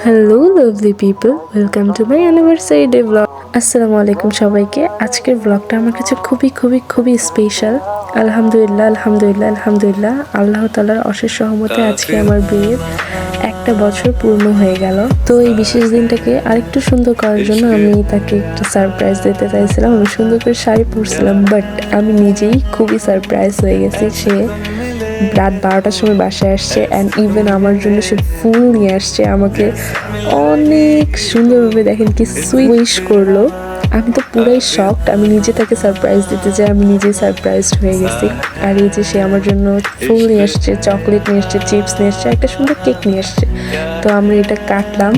Hello lovely people, welcome to my anniversary day blog. আসসালামু আলাইকুম সবাইকে। আজকের ব্লগটা আমার কাছে খুবই খুবই খুবই স্পেশাল। আলহামদুলিল্লাহ আলহামদুলিল্লাহ আলহামদুলিল্লাহ, আল্লাহ তাআলার অশেষ রহমতে আজকে আমার বিয়ের 1 বছর পূর্ণ হয়ে গেল। তো এই বিশেষ দিনটাকে আরেকটু সুন্দর করার জন্য আমি তাকে একটা সারপ্রাইজ দিতে চাইছিলাম। আমি সুন্দর করে শাড়ি পরছিলাম, বাট আমি নিজেই খুবই সারপ্রাইজ হয়ে গেছি। সে রাত 12টার সময় বাসায় আসছে অ্যান্ড ইভেন আমার জন্য সে ফুল নিয়ে আসছে, আমাকে অনেক সুন্দরভাবে দেখেন কি সুইশ করলো। আমি তো পুরাই শকড। আমি নিজে তাকে সারপ্রাইজ দিতে যাই, আমি নিজেই সারপ্রাইজড হয়ে গেছি। আর এই যে সে আমার জন্য ফুল নিয়ে আসছে, চকলেট নিয়ে আসছে, চিপস নিয়ে আসছে, একটা সুন্দর কেক নিয়ে আসছে। তো আমরা এটা কাটলাম।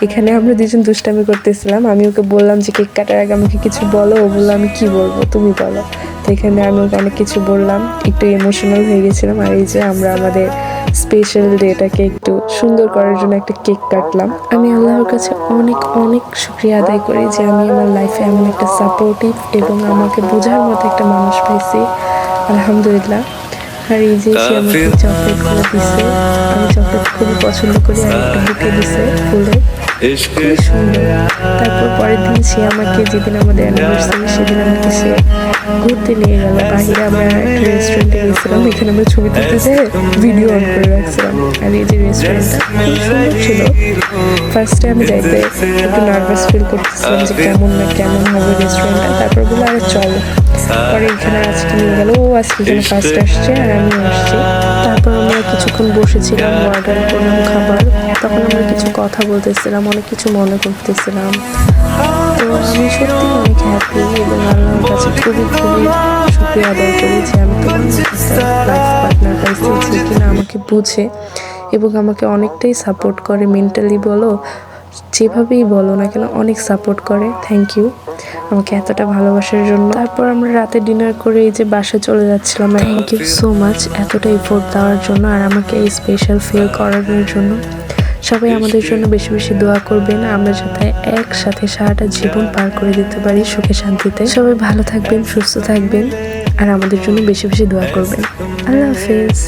এখানে আমরা দুজন দুষ্টামি করতেছিলাম। আমি ওকে বললাম যে কেক কাটার আগে আমাকে কিছু বলো। ও বললো আমি কি বলবো, তুমি বলো। তো এখানে আমি ওকে অনেক কিছু বললাম, একটু ইমোশনাল হয়ে গেছিলাম। আর এই যে আমরা আমাদের স্পেশাল ডেটাকে একটু সুন্দর করার জন্য একটা কেক কাটলাম। আমি আল্লাহর কাছে অনেক অনেক শুকরিয়া আদায় করি যে আমি আমার লাইফে এমন একটা সাপোর্টিভ এবং আমাকে বোঝার মতো একটা মানুষ পাইছি, আলহামদুলিল্লাহ। আর এই যে সে আমাকে চকলেটগুলো দিছে, আমি চকলেট খুবই পছন্দ করি। আর একটা বুকে দিছে ফুলের, খুবই সুন্দর। তারপর পরের দিন সে আমাকে, যেদিন আমাদের অ্যানিভার্সারি, সেদিন আমাকে সে ঘুরতে নিয়ে গেল বাহিরে। আমরা একটা রেস্টুরেন্টে গেছিলাম, এখানে আমরা ছবি তুলতে যেয়ে ভিডিও অন করে রাখছিলাম। আর এই যে রেস্টুরেন্টটা খুব সুন্দর ছিল। ফার্স্টে আমি যাইতে একটু নার্ভাস ফিল করতেছিলাম যে কেমন হবে রেস্টুরেন্টটা। তারপর বললো আরে চলো। পরে এখানে আজকে নিয়ে গেল, ও আজকে এখানে ফার্স্ট আসছে আর আমিও আসছি। তারপর আমরা কিছুক্ষণ বসেছিলাম, অর্ডার করলাম খাবার। তখন আমরা কিছু কথা বলতেছিলাম, অনেক কিছু মনে করতেছিলাম। তো আমি সত্যি অনেক হ্যাপি এবং আল্লাহর কাছে খুবই খুবই শুকরিয়া আদায় করি যে আমি তোমার লাইফ পার্টনার পাইছি, যে কিনা আমাকে বুঝে এবং আমাকে অনেকটাই সাপোর্ট করে। মেন্টালি বলো, যেভাবেই বলো না কেন, অনেক সাপোর্ট করে। থ্যাংক ইউ আমাকে এতটা ভালোবাসার জন্য। তারপর আমরা রাতে ডিনার করে এই যে বাসায় চলে যাচ্ছিলাম। থ্যাংক ইউ সো মাচ এতটা এফোর্ট দেওয়ার জন্য আর আমাকে এই স্পেশাল ফিল করানোর জন্য। সবাই আমাদের জন্য বেশি বেশি দোয়া করবেন, আমরা যাতে একসাথে সারাটা জীবন পার করে দিতে পারি সুখে শান্তিতে। সবাই ভালো থাকবেন, সুস্থ থাকবেন আর আমাদের জন্য বেশি বেশি দোয়া করবেন। আল্লাহ হাফেজ।